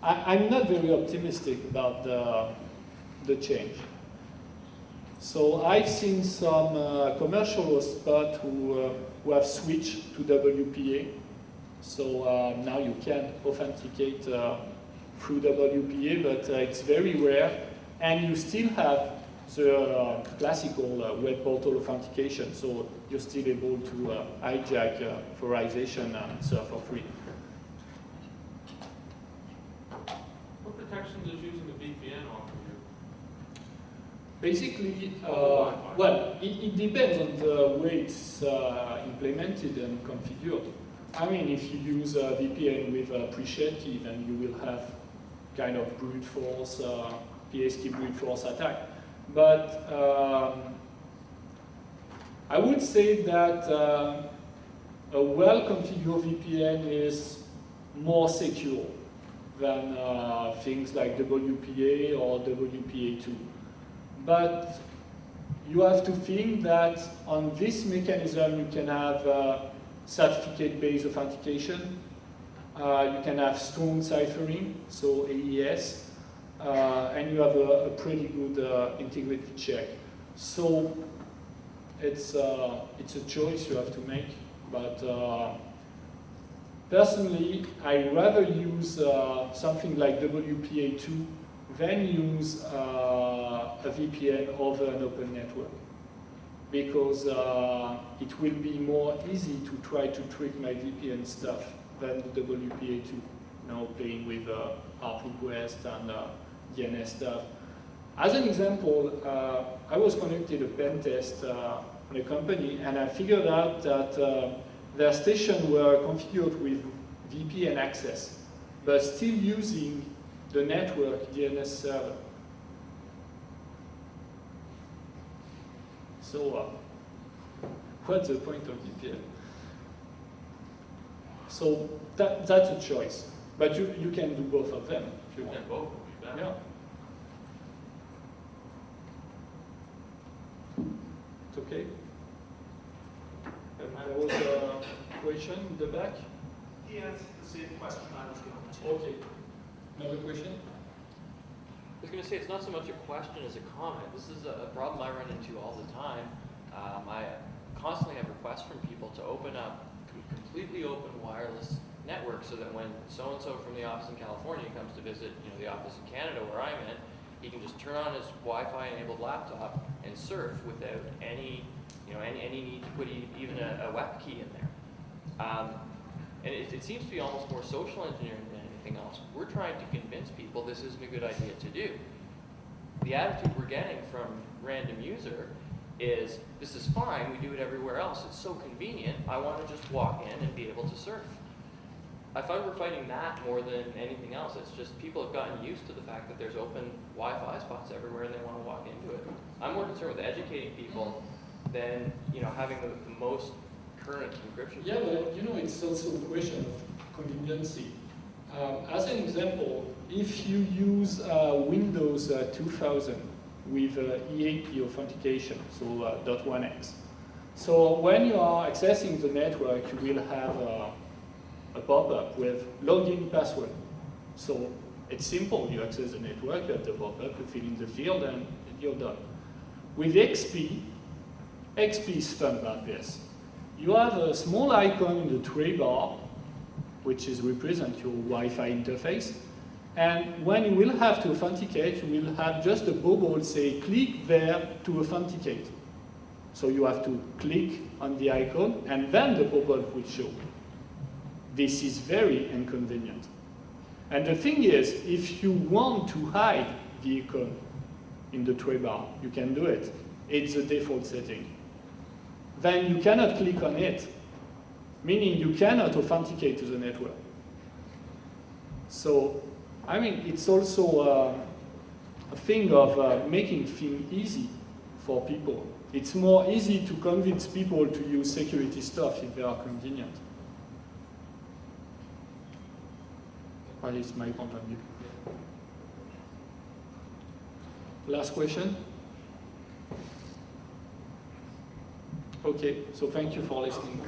I'm not very optimistic about the change. So I've seen some commercial hotspots who have switched to WPA. So now you can authenticate through WPA, but it's very rare. And you still have the classical web portal authentication, so you're still able to hijack authorization and surf for free. What protection does using a VPN offer you? Basically, well, it depends on the way it's implemented and configured. I mean, if you use a VPN with a pre-shared key, then you will have kind of brute force, PSK brute force attack. But I would say that a well-configured VPN is more secure than things like WPA or WPA2. But you have to think that on this mechanism you can have certificate-based authentication, you can have strong ciphering, so AES, and you have a pretty good integrity check. So it's a choice you have to make, but personally, I rather use something like WPA2 than use a VPN over an open network, because it will be more easy to try to trick my VPN stuff than the WPA2, playing with ARP request and DNS stuff. As an example, I was conducting a pen test on a company, and I figured out that their stations were configured with VPN access, but still using the network DNS server. So what's the point of VPN? So that's a choice, but you can do both of them if you want. Yeah, both would be better. Yeah. It's okay. There was a question in the back. He answered the same question I was going to. Okay. Another question? I was going to say, it's not so much a question as a comment. This is a problem I run into all the time. I constantly have requests from people to open up completely open wireless networks so that when so-and-so from the office in California comes to visit the office in Canada where I'm in, he can just turn on his Wi-Fi enabled laptop and surf without any need to put even a WEP key in there. And it seems to be almost more social engineering than anything else. We're trying to convince people this isn't a good idea to do. The attitude we're getting from random user is, this is fine, we do it everywhere else, it's so convenient, I want to just walk in and be able to surf. I find we're fighting that more than anything else. It's just people have gotten used to the fact that there's open Wi-Fi spots everywhere and they want to walk into it. I'm more concerned with educating people than having the most current encryption. Yeah, but it's also a question of conveniency. As an example, if you use Windows 2000 with EAP authentication, so .1x, so when you are accessing the network, you will have a pop-up with login password. So it's simple. You access the network, you have the pop-up, you fill in the field, and you're done. With XP is fun about this. You have a small icon in the tray bar, which is represent your Wi-Fi interface. And when you will have to authenticate, you will have just a bubble say, click there to authenticate. So you have to click on the icon, and then the pop-up will show. This is very inconvenient. And the thing is, if you want to hide the icon in the tray bar, you can do it. It's the default setting. Then you cannot click on it, meaning you cannot authenticate to the network. So, I mean, it's also a thing of making things easy for people. It's more easy to convince people to use security stuff if they are convenient. At least my point of view. Last question? Okay, so thank you for listening.